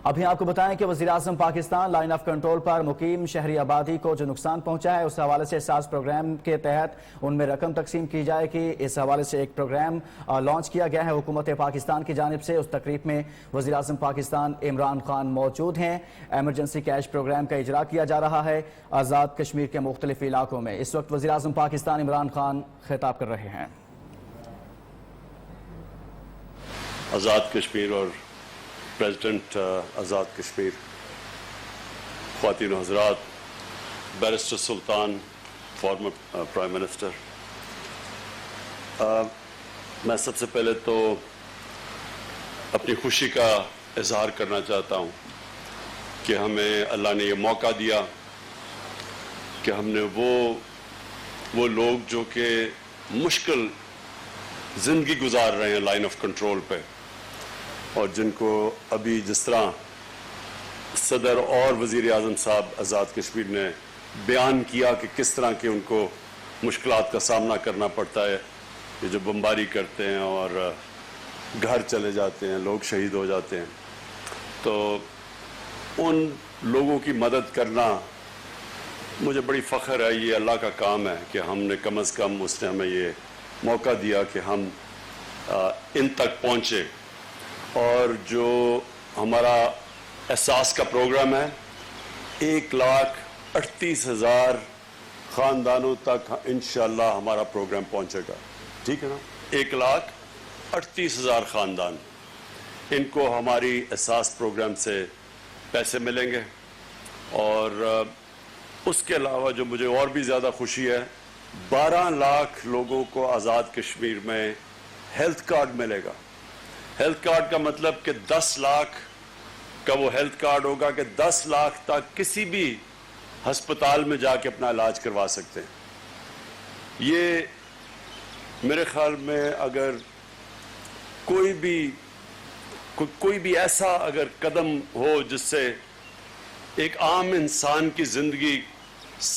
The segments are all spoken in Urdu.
ابھی آپ کو بتائیں کہ وزیراعظم پاکستان لائن آف کنٹرول پر مقیم شہری آبادی کو جو نقصان پہنچا ہے اس حوالے سے احساس پروگرام کے تحت ان میں رقم تقسیم کی جائے گی۔ اس حوالے سے ایک پروگرام لانچ کیا گیا ہے حکومت پاکستان کی جانب سے۔ اس تقریب میں وزیراعظم پاکستان عمران خان موجود ہیں۔ ایمرجنسی کیش پروگرام کا اجرا کیا جا رہا ہے آزاد کشمیر کے مختلف علاقوں میں۔ اس وقت وزیراعظم پاکستان عمران خان خطاب کر رہے ہیں۔ آزاد کشمیر اور پریزیڈنٹ آزاد کشمیر، خواتین و حضرات، بیرسٹر سلطان، فارمر پرائم منسٹر، میں سب سے پہلے تو اپنی خوشی کا اظہار کرنا چاہتا ہوں کہ ہمیں اللہ نے یہ موقع دیا کہ ہم نے وہ لوگ جو کہ مشکل زندگی گزار رہے ہیں لائن آف کنٹرول پہ، اور جن کو ابھی جس طرح صدر اور وزیر اعظم صاحب آزاد کشمیر نے بیان کیا کہ کس طرح کے ان کو مشکلات کا سامنا کرنا پڑتا ہے، یہ جو بمباری کرتے ہیں اور گھر چلے جاتے ہیں، لوگ شہید ہو جاتے ہیں، تو ان لوگوں کی مدد کرنا مجھے بڑی فخر ہے۔ یہ اللہ کا کام ہے کہ ہم نے کم از کم اس نے ہمیں یہ موقع دیا کہ ہم ان تک پہنچے، اور جو ہمارا احساس کا پروگرام ہے 1,38,000 خاندانوں تک انشاءاللہ ہمارا پروگرام پہنچے گا، ٹھیک ہے نا؟ 1,38,000 خاندان، ان کو ہماری احساس پروگرام سے پیسے ملیں گے۔ اور اس کے علاوہ جو مجھے اور بھی زیادہ خوشی ہے، 12 لاکھ لوگوں کو آزاد کشمیر میں ہیلتھ کارڈ ملے گا۔ ہیلتھ کارڈ کا مطلب کہ 10 لاکھ کا وہ ہیلتھ کارڈ ہوگا کہ 10 لاکھ تک کسی بھی ہسپتال میں جا کے اپنا علاج کروا سکتے ہیں۔ یہ میرے خیال میں اگر کوئی بھی ایسا اگر قدم ہو جس سے ایک عام انسان کی زندگی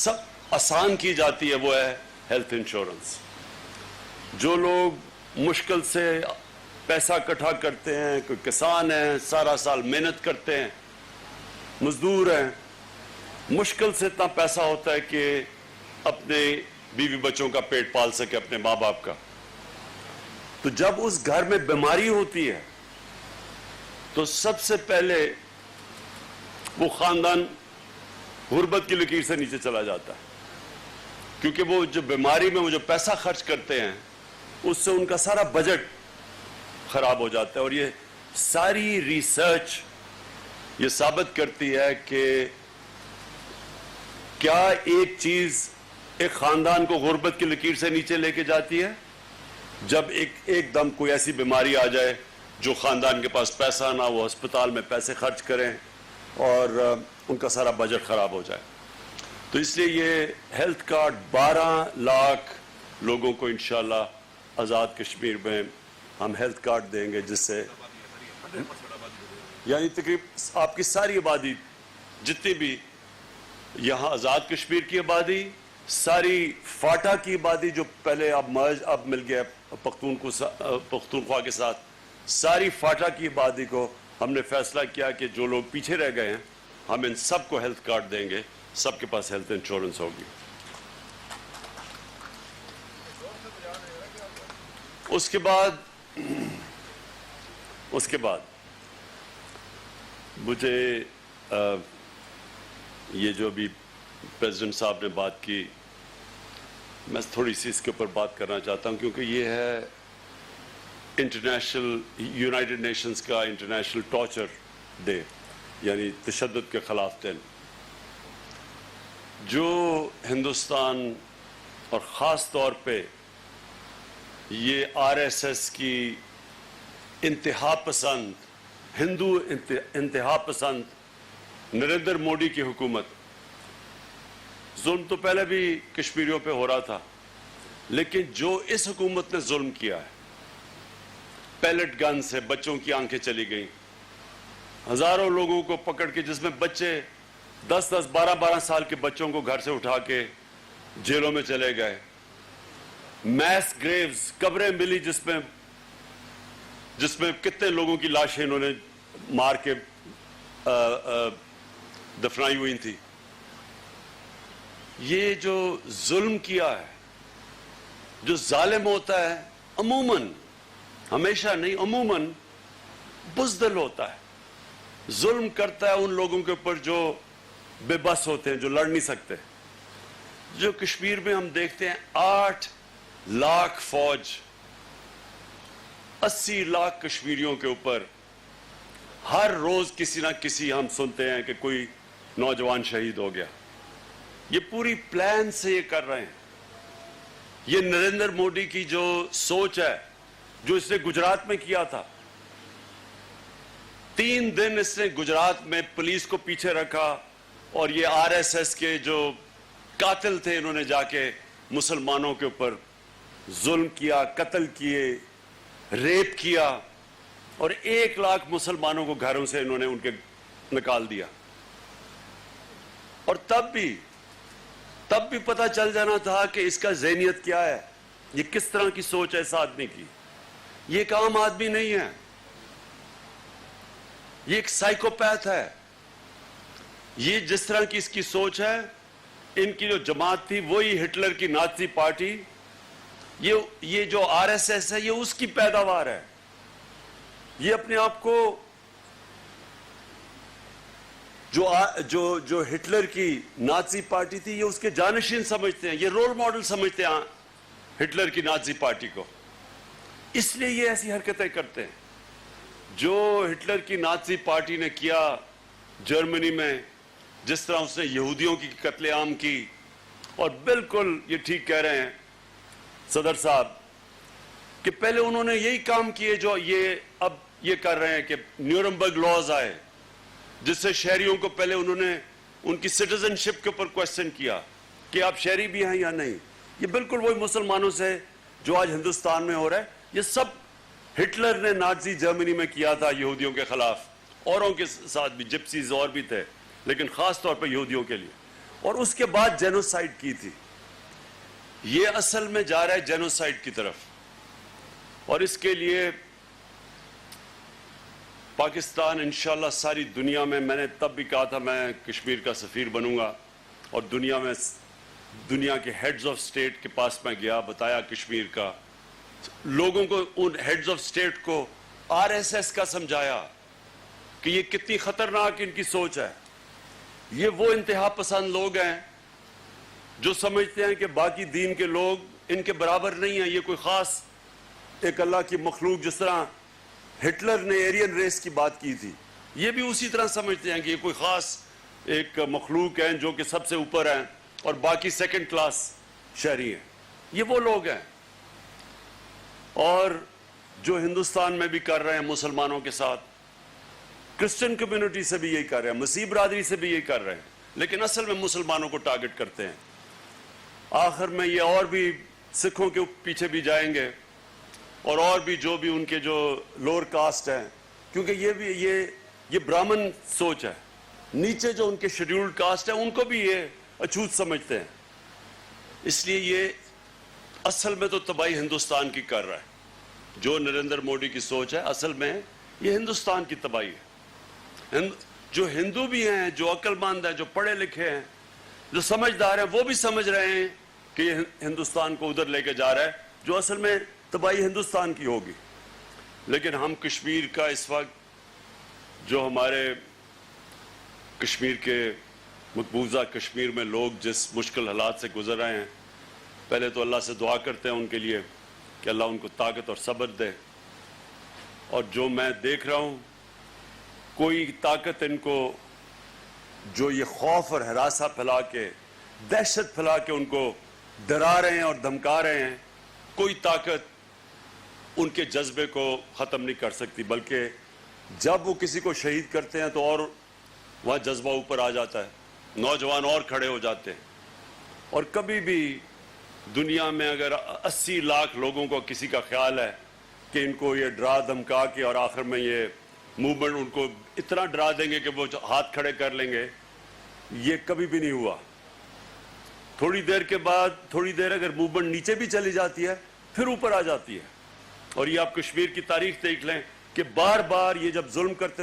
سب آسان کی جاتی ہے، وہ ہے ہیلتھ انشورنس۔ جو لوگ مشکل سے پیسہ اکٹھا کرتے ہیں، کوئی کسان ہیں سارا سال محنت کرتے ہیں، مزدور ہیں، مشکل سے اتنا پیسہ ہوتا ہے کہ اپنے بیوی بچوں کا پیٹ پال سکے، اپنے ماں باپ کا، تو جب اس گھر میں بیماری ہوتی ہے تو سب سے پہلے وہ خاندان غربت کی لکیر سے نیچے چلا جاتا ہے، کیونکہ وہ جو بیماری میں وہ جو پیسہ خرچ کرتے ہیں اس سے ان کا سارا بجٹ خراب ہو جاتا ہے۔ اور یہ ساری ریسرچ یہ ثابت کرتی ہے کہ کیا ایک چیز ایک خاندان کو غربت کی لکیر سے نیچے لے کے جاتی ہے؟ جب ایک دم کوئی ایسی بیماری آ جائے جو خاندان کے پاس پیسہ نہ، وہ ہسپتال میں پیسے خرچ کریں اور ان کا سارا بجٹ خراب ہو جائے۔ تو اس لیے یہ ہیلتھ کارڈ 12 لاکھ لوگوں کو انشاءاللہ آزاد کشمیر میں ہم ہیلتھ کارڈ دیں گے، جس سے یعنی تقریباً آپ کی ساری آبادی، جتنی بھی یہاں آزاد کشمیر کی آبادی، ساری فاٹا کی آبادی جو پہلے اب مل گیا پختونخوا کے ساتھ، ساری فاٹا کی آبادی کو ہم نے فیصلہ کیا کہ جو لوگ پیچھے رہ گئے ہیں ہم ان سب کو ہیلتھ کارڈ دیں گے، سب کے پاس ہیلتھ انشورنس ہوگی۔ اس کے بعد مجھے یہ جو بھی پریزیڈنٹ صاحب نے بات کی، میں تھوڑی سی اس کے اوپر بات کرنا چاہتا ہوں، کیونکہ یہ ہے یونائٹڈ نیشنز کا انٹرنیشنل ٹارچر ڈے، یعنی تشدد کے خلاف دن، جو ہندوستان اور خاص طور پہ یہ RSS کی انتہا پسند ہندو انتہا پسند نریندر موڈی کی حکومت، ظلم تو پہلے بھی کشمیریوں پہ ہو رہا تھا، لیکن جو اس حکومت نے ظلم کیا ہے، پیلٹ گن سے بچوں کی آنکھیں چلی گئیں، ہزاروں لوگوں کو پکڑ کے، جس میں بچے 10-10 12-12 سال کے بچوں کو گھر سے اٹھا کے جیلوں میں چلے گئے، میس گریوز قبریں ملی جس میں کتنے لوگوں کی لاشیں انہوں نے مار کے دفنائی ہوئی تھی. یہ جو ظلم کیا ہے, جو ظالم ہوتا ہے عموماً, ہمیشہ نہیں, عموماً بزدل ہوتا ہے, ظلم کرتا ہے ان لوگوں کے اوپر جو بے بس ہوتے ہیں, جو لڑ نہیں سکتے. جو کشمیر میں ہم دیکھتے ہیں 8 لاکھ فوج 80 لاکھ کشمیریوں کے اوپر ہر روز کسی نہ کسی ہم سنتے ہیں کہ کوئی نوجوان شہید ہو گیا. یہ پوری پلان سے یہ کر رہے ہیں. یہ نریندر مودی کی جو سوچ ہے, جو اس نے گجرات میں کیا تھا, 3 دن اس نے گجرات میں پولیس کو پیچھے رکھا اور یہ RSS کے جو قاتل تھے انہوں نے جا کے مسلمانوں کے اوپر ظلم کیا, قتل کیے, ریپ کیا, اور 1 لاکھ مسلمانوں کو گھروں سے انہوں نے ان کے نکال دیا. اور تب بھی پتہ چل جانا تھا کہ اس کا ذہنیت کیا ہے, یہ کس طرح کی سوچ ہے اس آدمی کی. یہ ایک عام آدمی نہیں ہے, یہ ایک سائیکوپیتھ ہے. یہ جس طرح کی اس کی سوچ ہے, ان کی جو جماعت تھی وہی ہٹلر کی نازی پارٹی, یہ جو RSS ہے یہ اس کی پیداوار ہے. یہ اپنے آپ کو جو ہٹلر کی نازی پارٹی تھی یہ اس کے جانشین سمجھتے ہیں, یہ رول ماڈل سمجھتے ہیں ہٹلر کی نازی پارٹی کو. اس لیے یہ ایسی حرکتیں کرتے ہیں. جو ہٹلر کی نازی پارٹی نے کیا جرمنی میں, جس طرح اس نے یہودیوں کی قتل عام کی, اور بالکل یہ ٹھیک کہہ رہے ہیں صدر صاحب کہ پہلے انہوں نے یہی کام کیے جو یہ اب یہ کر رہے ہیں کہ نیورنبرگ لاز آئے, جس سے شہریوں کو پہلے انہوں نے ان کی سٹیزن شپ کے اوپر کوشچن کیا کہ آپ شہری بھی ہیں یا نہیں. یہ بالکل وہی مسلمانوں سے جو آج ہندوستان میں ہو رہا ہے. یہ سب ہٹلر نے نازی جرمنی میں کیا تھا یہودیوں کے خلاف, اوروں کے ساتھ بھی, جپسیز اور بھی تھے, لیکن خاص طور پہ یہودیوں کے لیے. اور اس کے بعد جینوسائیڈ کی تھی. یہ اصل میں جا رہا ہے جینوسائیڈ کی طرف. اور اس کے لیے پاکستان انشاءاللہ ساری دنیا میں نے تب بھی کہا تھا میں کشمیر کا سفیر بنوں گا, اور دنیا کے ہیڈز آف سٹیٹ کے پاس میں گیا, بتایا کشمیر کا, لوگوں کو, ان ہیڈز آف سٹیٹ کو RSS کا سمجھایا کہ یہ کتنی خطرناک ان کی سوچ ہے. یہ وہ انتہا پسند لوگ ہیں جو سمجھتے ہیں کہ باقی دین کے لوگ ان کے برابر نہیں ہیں, یہ کوئی خاص ایک اللہ کی مخلوق, جس طرح ہٹلر نے ایرین ریس کی بات کی تھی, یہ بھی اسی طرح سمجھتے ہیں کہ یہ کوئی خاص ایک مخلوق ہیں جو کہ سب سے اوپر ہیں اور باقی سیکنڈ کلاس شہری ہیں. یہ وہ لوگ ہیں. اور جو ہندوستان میں بھی کر رہے ہیں مسلمانوں کے ساتھ, کرسچن کمیونٹی سے بھی یہی کر رہے ہیں, مسیح برادری سے بھی یہی کر رہے ہیں, لیکن اصل میں مسلمانوں کو ٹارگٹ کرتے ہیں. آخر میں یہ اور بھی سکھوں کے پیچھے بھی جائیں گے, اور بھی جو بھی ان کے جو لوور کاسٹ ہیں, کیونکہ یہ بھی یہ برامن سوچ ہے. نیچے جو ان کے شیڈیولڈ کاسٹ ہیں ان کو بھی یہ اچھوت سمجھتے ہیں. اس لیے یہ اصل میں تو تباہی ہندوستان کی کر رہا ہے. جو نریندر مودی کی سوچ ہے اصل میں یہ ہندوستان کی تباہی ہے. جو ہندو بھی ہیں, جو عقل مند ہیں, جو پڑھے لکھے ہیں, جو سمجھدار ہیں, وہ بھی سمجھ رہے ہیں کہ یہ ہندوستان کو ادھر لے کے جا رہا ہے جو اصل میں تباہی ہندوستان کی ہوگی. لیکن ہم کشمیر کا اس وقت جو ہمارے کشمیر کے مقبوضہ کشمیر میں لوگ جس مشکل حالات سے گزر رہے ہیں, پہلے تو اللہ سے دعا کرتے ہیں ان کے لیے کہ اللہ ان کو طاقت اور صبر دے. اور جو میں دیکھ رہا ہوں, کوئی طاقت ان کو جو یہ خوف اور ہراساں پھیلا کے, دہشت پھیلا کے ان کو ڈرا رہے ہیں اور دھمکا رہے ہیں, کوئی طاقت ان کے جذبے کو ختم نہیں کر سکتی. بلکہ جب وہ کسی کو شہید کرتے ہیں تو اور وہاں جذبہ اوپر آ جاتا ہے, نوجوان اور کھڑے ہو جاتے ہیں. اور کبھی بھی دنیا میں اگر 80 لاکھ لوگوں کو کسی کا خیال ہے کہ ان کو یہ ڈرا دھمکا کے اور آخر میں یہ موومنٹ ان کو اتنا ڈرا دیں گے کہ وہ ہاتھ کھڑے کر لیں گے, یہ کبھی بھی نہیں ہوا. تھوڑی دیر کے بعد, تھوڑی دیر اگر موومنٹ نیچے بھی چلی جاتی ہے پھر اوپر آ جاتی ہے. اور یہ آپ کشمیر کی تاریخ دیکھ لیں کہ بار بار یہ جب ظلم کرتے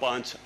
5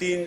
3